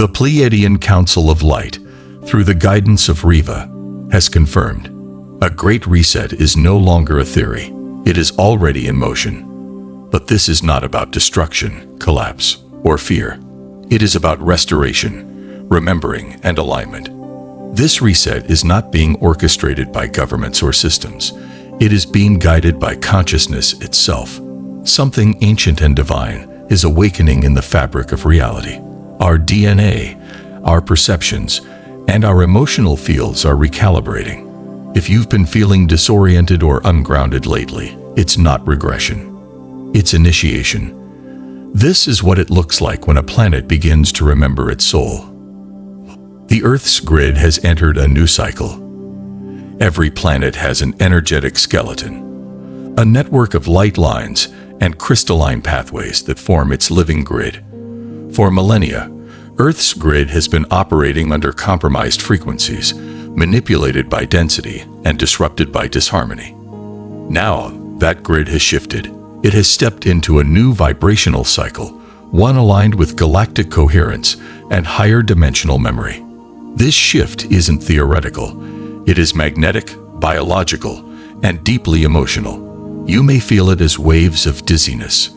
The Pleiadian Council of Light, through the guidance of Rieva, has confirmed a great reset is no longer a theory. It is already in motion. But this is not about destruction, collapse, or fear. It is about restoration, remembering, and alignment. This reset is not being orchestrated by governments or systems. It is being guided by consciousness itself. Something ancient and divine is awakening in the fabric of reality. Our DNA, our perceptions, and our emotional fields are recalibrating. If you've been feeling disoriented or ungrounded lately, it's not regression. It's initiation. This is what it looks like when a planet begins to remember its soul. The Earth's grid has entered a new cycle. Every planet has an energetic skeleton, a network of light lines and crystalline pathways that form its living grid. For millennia, Earth's grid has been operating under compromised frequencies, manipulated by density and disrupted by disharmony. Now, that grid has shifted. It has stepped into a new vibrational cycle, one aligned with galactic coherence and higher dimensional memory. This shift isn't theoretical. It is magnetic, biological, and deeply emotional. You may feel it as waves of dizziness,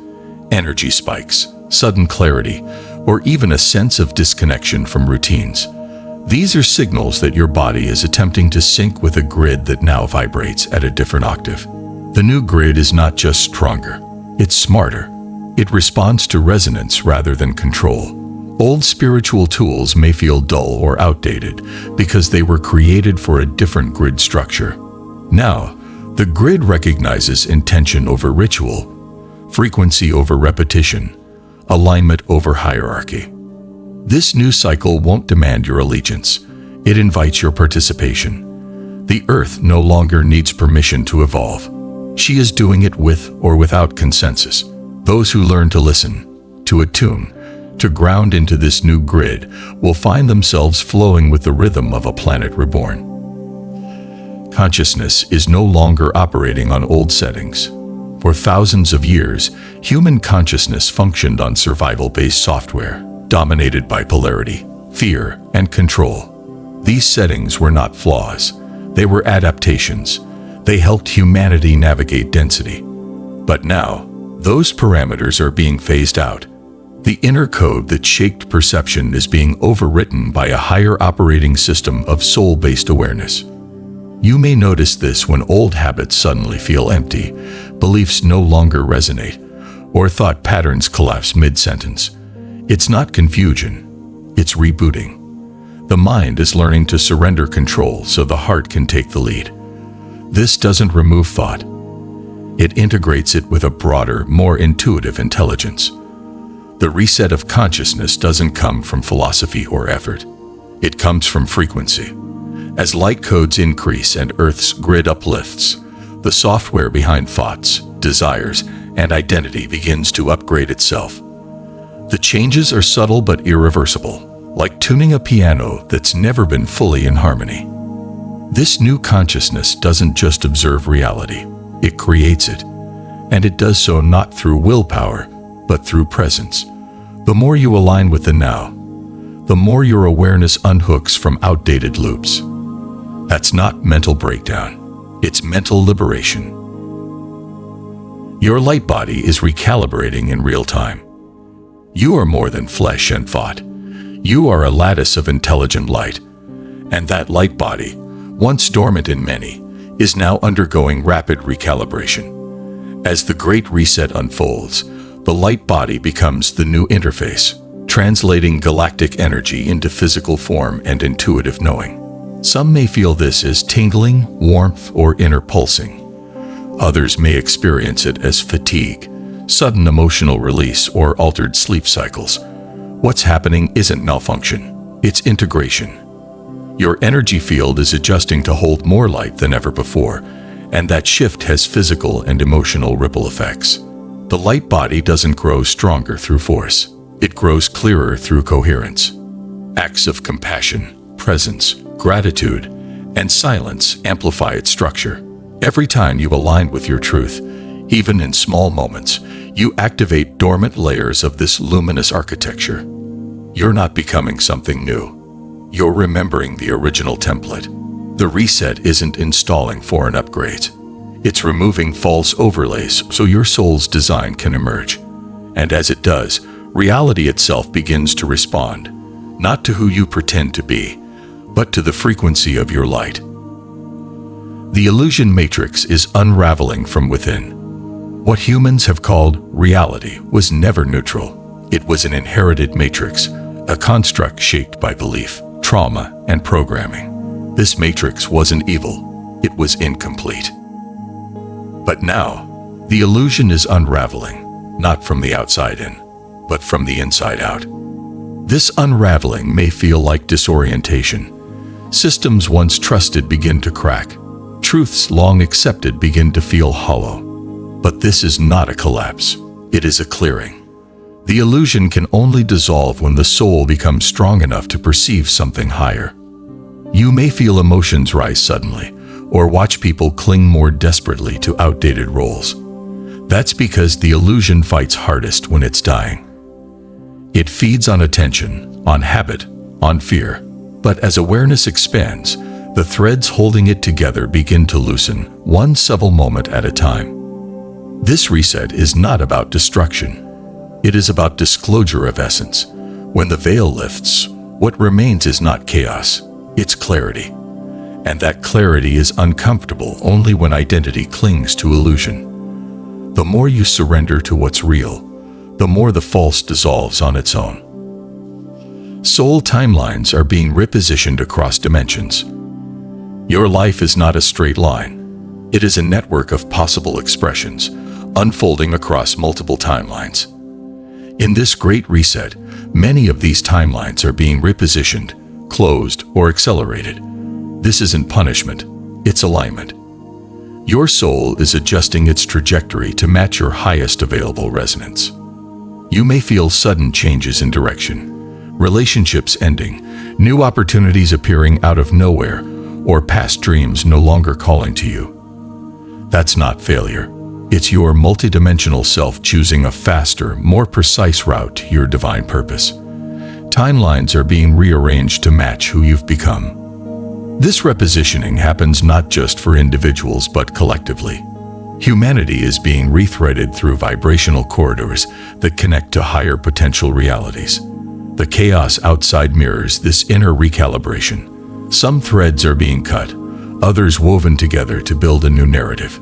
energy spikes, sudden clarity, or even a sense of disconnection from routines. These are signals that your body is attempting to sync with a grid that now vibrates at a different octave. The new grid is not just stronger, it's smarter. It responds to resonance rather than control. Old spiritual tools may feel dull or outdated because they were created for a different grid structure. Now, the grid recognizes intention over ritual, frequency over repetition, alignment over hierarchy. This new cycle won't demand your allegiance. It invites your participation. The Earth no longer needs permission to evolve. She is doing it with or without consensus. Those who learn to listen, to attune, to ground into this new grid will find themselves flowing with the rhythm of a planet reborn. Consciousness is no longer operating on old settings. For thousands of years, human consciousness functioned on survival-based software, dominated by polarity, fear, and control. These settings were not flaws. They were adaptations. They helped humanity navigate density. But now, those parameters are being phased out. The inner code that shaped perception is being overwritten by a higher operating system of soul-based awareness. You may notice this when old habits suddenly feel empty, beliefs no longer resonate, or thought patterns collapse mid-sentence. It's not confusion, it's rebooting. The mind is learning to surrender control so the heart can take the lead. This doesn't remove thought. It integrates it with a broader, more intuitive intelligence. The reset of consciousness doesn't come from philosophy or effort. It comes from frequency. As light codes increase and Earth's grid uplifts, the software behind thoughts, desires, and identity begins to upgrade itself. The changes are subtle but irreversible, like tuning a piano that's never been fully in harmony. This new consciousness doesn't just observe reality, it creates it. And it does so not through willpower, but through presence. The more you align with the now, the more your awareness unhooks from outdated loops. That's not mental breakdown, it's mental liberation. Your light body is recalibrating in real time. You are more than flesh and thought. You are a lattice of intelligent light. And that light body, once dormant in many, is now undergoing rapid recalibration. As the Great Reset unfolds, the light body becomes the new interface, translating galactic energy into physical form and intuitive knowing. Some may feel this as tingling, warmth, or inner pulsing. Others may experience it as fatigue, sudden emotional release, or altered sleep cycles. What's happening isn't malfunction, it's integration. Your energy field is adjusting to hold more light than ever before, and that shift has physical and emotional ripple effects. The light body doesn't grow stronger through force. It grows clearer through coherence. Acts of compassion, presence, gratitude, and silence amplify its structure. Every time you align with your truth, even in small moments, you activate dormant layers of this luminous architecture. You're not becoming something new. You're remembering the original template. The reset isn't installing foreign upgrades. It's removing false overlays so your soul's design can emerge. And as it does, reality itself begins to respond, not to who you pretend to be, but to the frequency of your light. The illusion matrix is unraveling from within. What humans have called reality was never neutral. It was an inherited matrix, a construct shaped by belief, trauma, and programming. This matrix wasn't evil, it was incomplete. But now, the illusion is unraveling, not from the outside in, but from the inside out. This unraveling may feel like disorientation. Systems once trusted begin to crack. Truths long accepted begin to feel hollow. But this is not a collapse. It is a clearing. The illusion can only dissolve when the soul becomes strong enough to perceive something higher. You may feel emotions rise suddenly, or watch people cling more desperately to outdated roles. That's because the illusion fights hardest when it's dying. It feeds on attention, on habit, on fear. But as awareness expands, the threads holding it together begin to loosen, one subtle moment at a time. This reset is not about destruction. It is about disclosure of essence. When the veil lifts, what remains is not chaos, it's clarity. And that clarity is uncomfortable only when identity clings to illusion. The more you surrender to what's real, the more the false dissolves on its own. Soul timelines are being repositioned across dimensions. Your life is not a straight line. It is a network of possible expressions, unfolding across multiple timelines. In this great reset, many of these timelines are being repositioned, closed, or accelerated. This isn't punishment, it's alignment. Your soul is adjusting its trajectory to match your highest available resonance. You may feel sudden changes in direction, relationships ending, new opportunities appearing out of nowhere, or past dreams no longer calling to you. That's not failure. It's your multidimensional self choosing a faster, more precise route to your divine purpose. Timelines are being rearranged to match who you've become. This repositioning happens not just for individuals but collectively. Humanity is being rethreaded through vibrational corridors that connect to higher potential realities. The chaos outside mirrors this inner recalibration. Some threads are being cut, others woven together to build a new narrative.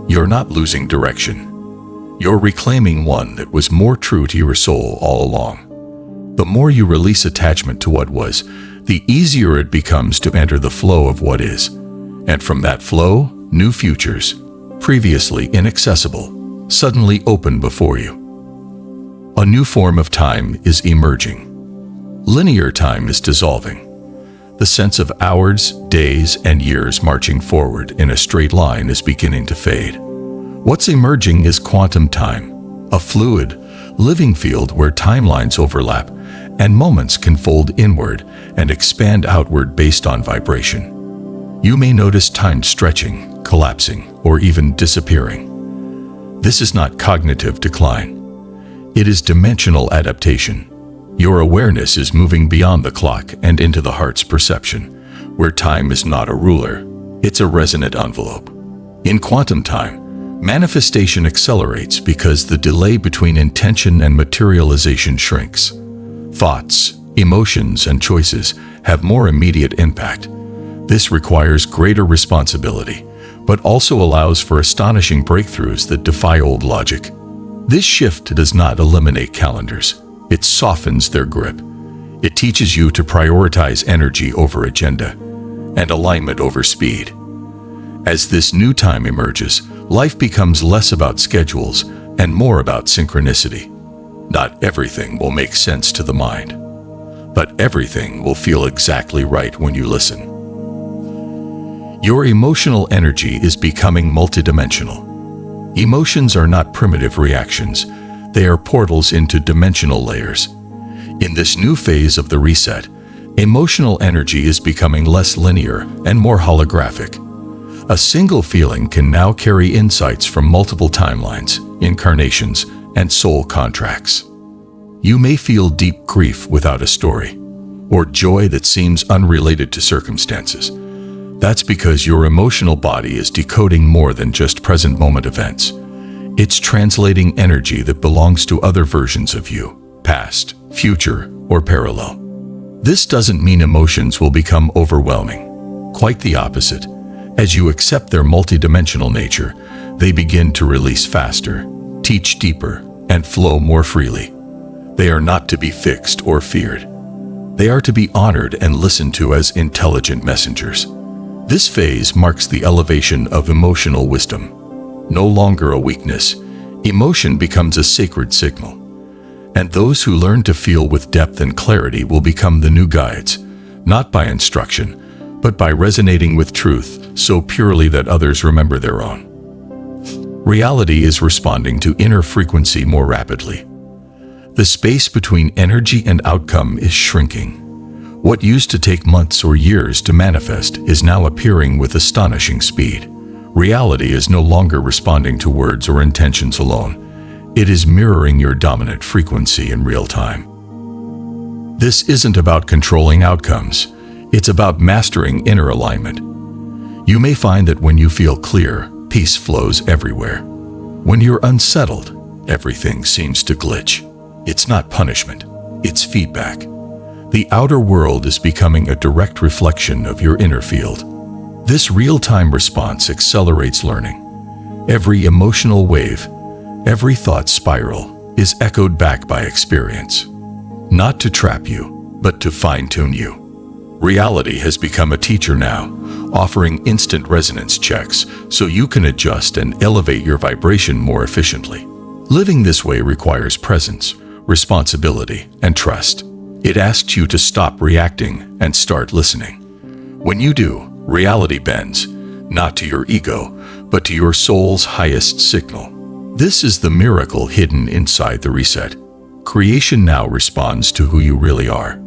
You're not losing direction. You're reclaiming one that was more true to your soul all along. The more you release attachment to what was, the easier it becomes to enter the flow of what is. And from that flow, new futures, previously inaccessible, suddenly open before you. A new form of time is emerging. Linear time is dissolving. The sense of hours, days, and years marching forward in a straight line is beginning to fade. What's emerging is quantum time, a fluid, living field where timelines overlap and moments can fold inward and expand outward based on vibration. You may notice time stretching, collapsing, or even disappearing. This is not cognitive decline. It is dimensional adaptation. Your awareness is moving beyond the clock and into the heart's perception, where time is not a ruler, it's a resonant envelope. In quantum time, manifestation accelerates because the delay between intention and materialization shrinks. Thoughts, emotions, and choices have more immediate impact. This requires greater responsibility, but also allows for astonishing breakthroughs that defy old logic. This shift does not eliminate calendars. It softens their grip. It teaches you to prioritize energy over agenda and alignment over speed. As this new time emerges, life becomes less about schedules and more about synchronicity. Not everything will make sense to the mind, but everything will feel exactly right when you listen. Your emotional energy is becoming multidimensional. Emotions are not primitive reactions. They are portals into dimensional layers. In this new phase of the reset, emotional energy is becoming less linear and more holographic. A single feeling can now carry insights from multiple timelines, incarnations, and soul contracts. You may feel deep grief without a story, or joy that seems unrelated to circumstances. That's because your emotional body is decoding more than just present moment events. It's translating energy that belongs to other versions of you, past, future, or parallel. This doesn't mean emotions will become overwhelming. Quite the opposite. As you accept their multidimensional nature, they begin to release faster, teach deeper, and flow more freely. They are not to be fixed or feared. They are to be honored and listened to as intelligent messengers. This phase marks the elevation of emotional wisdom. No longer a weakness, emotion becomes a sacred signal. And those who learn to feel with depth and clarity will become the new guides, not by instruction, but by resonating with truth so purely that others remember their own. Reality is responding to inner frequency more rapidly. The space between energy and outcome is shrinking. What used to take months or years to manifest is now appearing with astonishing speed. Reality is no longer responding to words or intentions alone. It is mirroring your dominant frequency in real time. This isn't about controlling outcomes. It's about mastering inner alignment. You may find that when you feel clear, peace flows everywhere. When you're unsettled, everything seems to glitch. It's not punishment, it's feedback. The outer world is becoming a direct reflection of your inner field. This real-time response accelerates learning. Every emotional wave, every thought spiral is echoed back by experience. Not to trap you, but to fine-tune you. Reality has become a teacher now, offering instant resonance checks so you can adjust and elevate your vibration more efficiently. Living this way requires presence, responsibility, and trust. It asks you to stop reacting and start listening. When you do, reality bends, not to your ego, but to your soul's highest signal. This is the miracle hidden inside the reset. Creation now responds to who you really are.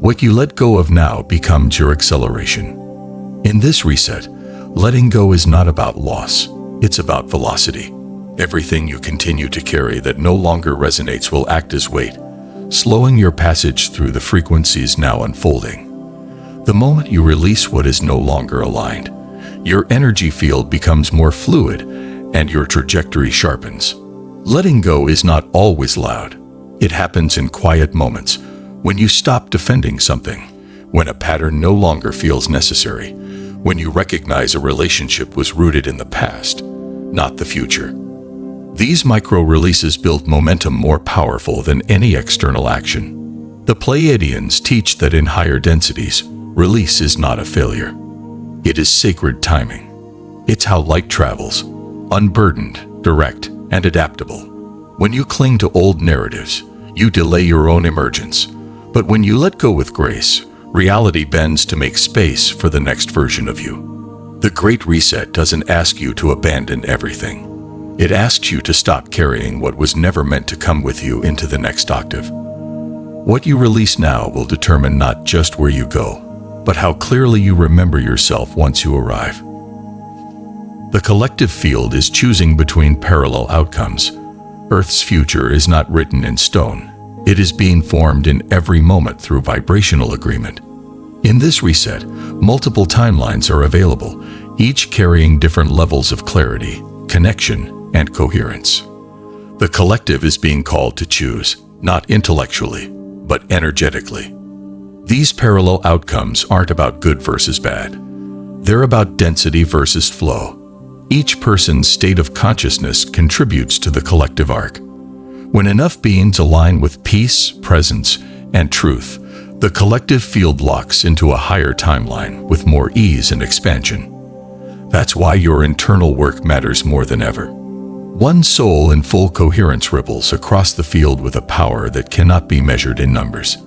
What you let go of now becomes your acceleration. In this reset, letting go is not about loss, it's about velocity. Everything you continue to carry that no longer resonates will act as weight, slowing your passage through the frequencies now unfolding. The moment you release what is no longer aligned, your energy field becomes more fluid and your trajectory sharpens. Letting go is not always loud. It happens in quiet moments, when you stop defending something, when a pattern no longer feels necessary, when you recognize a relationship was rooted in the past, not the future. These micro-releases build momentum more powerful than any external action. The Pleiadians teach that in higher densities, release is not a failure. It is sacred timing. It's how light travels, unburdened, direct, and adaptable. When you cling to old narratives, you delay your own emergence. But when you let go with grace, reality bends to make space for the next version of you. The Great Reset doesn't ask you to abandon everything. It asks you to stop carrying what was never meant to come with you into the next octave. What you release now will determine not just where you go, but how clearly you remember yourself once you arrive. The collective field is choosing between parallel outcomes. Earth's future is not written in stone. It is being formed in every moment through vibrational agreement. In this reset, multiple timelines are available, each carrying different levels of clarity, connection, and coherence. The collective is being called to choose, not intellectually, but energetically. These parallel outcomes aren't about good versus bad. They're about density versus flow. Each person's state of consciousness contributes to the collective arc. When enough beings align with peace, presence, and truth, the collective field locks into a higher timeline with more ease and expansion. That's why your internal work matters more than ever. One soul in full coherence ripples across the field with a power that cannot be measured in numbers.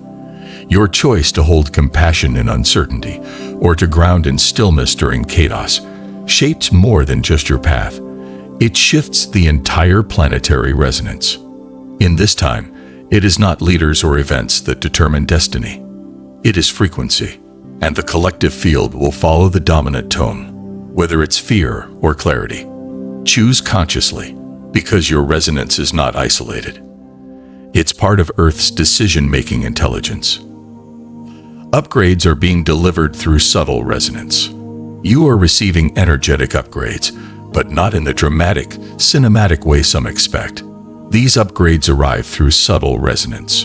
Your choice to hold compassion in uncertainty or to ground in stillness during chaos shapes more than just your path. It shifts the entire planetary resonance. In this time, it is not leaders or events that determine destiny. It is frequency, and the collective field will follow the dominant tone, whether it's fear or clarity. Choose consciously, because your resonance is not isolated. It's part of Earth's decision-making intelligence. Upgrades are being delivered through subtle resonance. You are receiving energetic upgrades, but not in the dramatic, cinematic way some expect. These upgrades arrive through subtle resonance,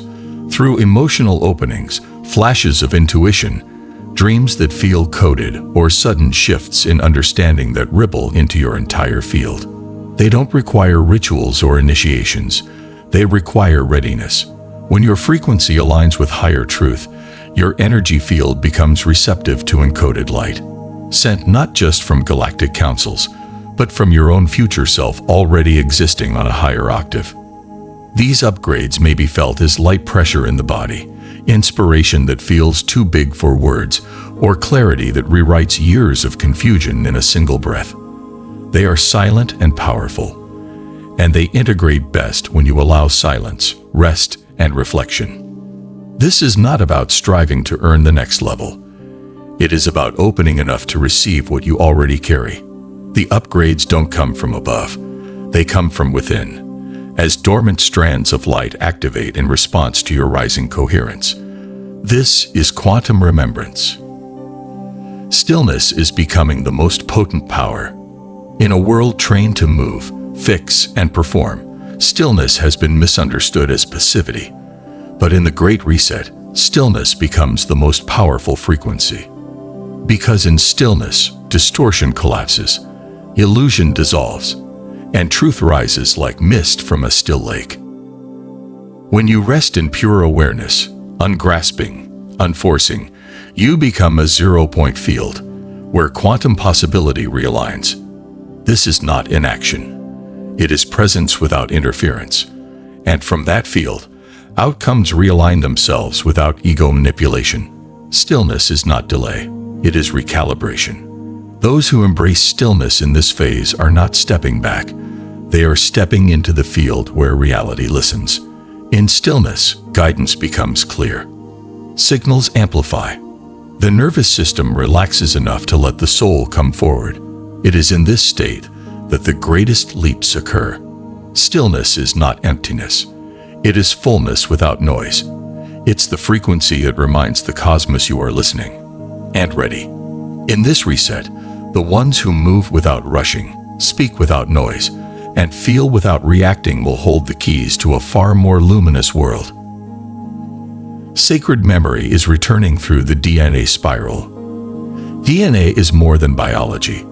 through emotional openings, flashes of intuition, dreams that feel coded, or sudden shifts in understanding that ripple into your entire field. They don't require rituals or initiations. They require readiness. When your frequency aligns with higher truth, your energy field becomes receptive to encoded light, sent not just from galactic councils, but from your own future self already existing on a higher octave. These upgrades may be felt as light pressure in the body, inspiration that feels too big for words, or clarity that rewrites years of confusion in a single breath. They are silent and powerful, and they integrate best when you allow silence, rest, and reflection. This is not about striving to earn the next level. It is about opening enough to receive what you already carry. The upgrades don't come from above. They come from within, as dormant strands of light activate in response to your rising coherence. This is quantum remembrance. Stillness is becoming the most potent power. In a world trained to move, fix, and perform, stillness has been misunderstood as passivity. But in the Great Reset, stillness becomes the most powerful frequency. Because in stillness, distortion collapses, illusion dissolves, and truth rises like mist from a still lake. When you rest in pure awareness, ungrasping, unforcing, you become a zero-point field, where quantum possibility realigns. This is not inaction. It is presence without interference. And from that field, outcomes realign themselves without ego manipulation. Stillness is not delay. It is recalibration. Those who embrace stillness in this phase are not stepping back. They are stepping into the field where reality listens. In stillness, guidance becomes clear. Signals amplify. The nervous system relaxes enough to let the soul come forward. It is in this state that the greatest leaps occur. Stillness is not emptiness. It is fullness without noise. It's the frequency that reminds the cosmos you are listening and ready. In this reset, the ones who move without rushing, speak without noise, and feel without reacting will hold the keys to a far more luminous world. Sacred memory is returning through the DNA spiral. DNA is more than biology.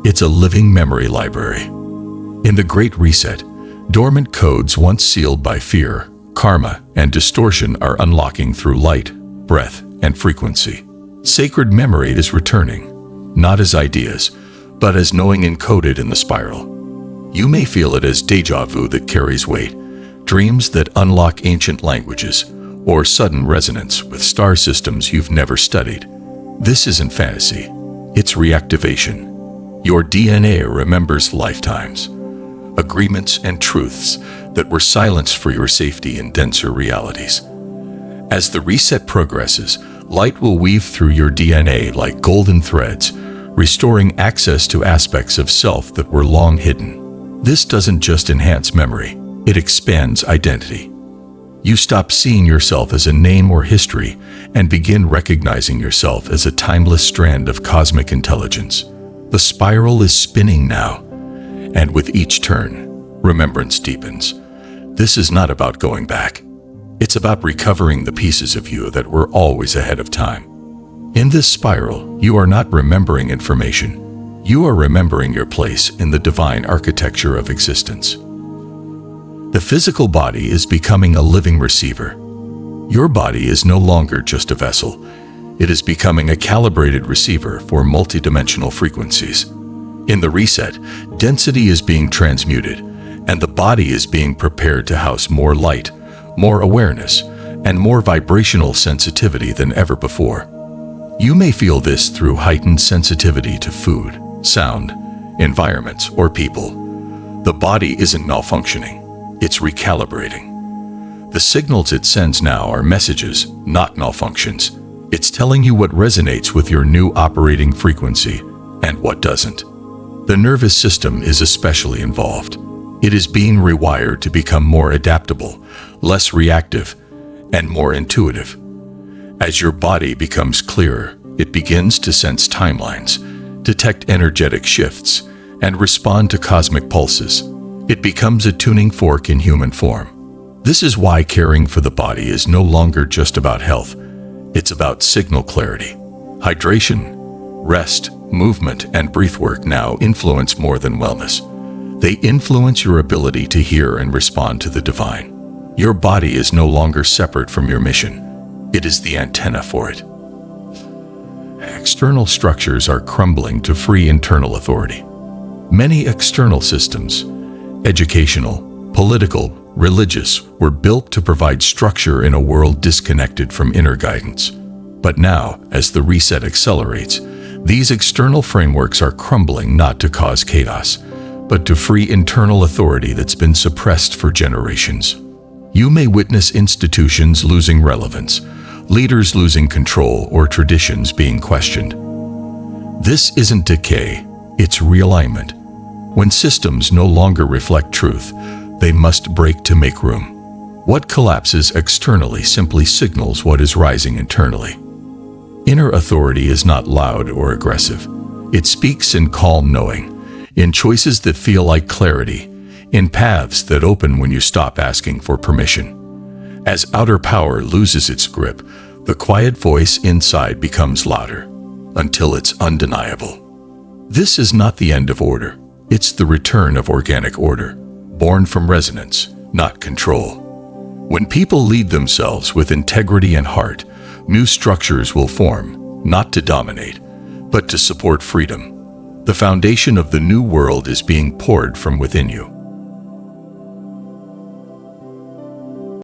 It's a living memory library. In the Great Reset, dormant codes once sealed by fear, karma, and distortion are unlocking through light, breath, and frequency. Sacred memory is returning, not as ideas, but as knowing encoded in the spiral. You may feel it as déjà vu that carries weight, dreams that unlock ancient languages, or sudden resonance with star systems you've never studied. This isn't fantasy, it's reactivation. Your DNA remembers lifetimes, agreements and truths that were silenced for your safety in denser realities. As the reset progresses, light will weave through your DNA like golden threads, restoring access to aspects of self that were long hidden. This doesn't just enhance memory, it expands identity. You stop seeing yourself as a name or history and begin recognizing yourself as a timeless strand of cosmic intelligence. The spiral is spinning now, and with each turn, remembrance deepens. This is not about going back. It's about recovering the pieces of you that were always ahead of time. In this spiral, you are not remembering information. You are remembering your place in the divine architecture of existence. The physical body is becoming a living receiver. Your body is no longer just a vessel. It is becoming a calibrated receiver for multidimensional frequencies. In the reset, density is being transmuted, and the body is being prepared to house more light, more awareness, and more vibrational sensitivity than ever before. You may feel this through heightened sensitivity to food, sound, environments, or people. The body isn't malfunctioning. It's recalibrating. The signals it sends now are messages, not malfunctions. It's telling you what resonates with your new operating frequency and what doesn't. The nervous system is especially involved. It is being rewired to become more adaptable, less reactive, and more intuitive. As your body becomes clearer, it begins to sense timelines, detect energetic shifts, and respond to cosmic pulses. It becomes a tuning fork in human form. This is why caring for the body is no longer just about health. It's about signal clarity. Hydration, rest, movement, and breathwork now influence more than wellness. They influence your ability to hear and respond to the divine. Your body is no longer separate from your mission. It is the antenna for it. External structures are crumbling to free internal authority. Many external systems, educational, political, religious, were built to provide structure in a world disconnected from inner guidance. But now, as the reset accelerates, these external frameworks are crumbling not to cause chaos, but to free internal authority that's been suppressed for generations. You may witness institutions losing relevance, leaders losing control, or traditions being questioned. This isn't decay, it's realignment. When systems no longer reflect truth, they must break to make room. What collapses externally simply signals what is rising internally. Inner authority is not loud or aggressive. It speaks in calm knowing, in choices that feel like clarity, in paths that open when you stop asking for permission. As outer power loses its grip, the quiet voice inside becomes louder, until it's undeniable. This is not the end of order. It's the return of organic order, born from resonance, not control. When people lead themselves with integrity and heart, new structures will form, not to dominate, but to support freedom. The foundation of the new world is being poured from within you.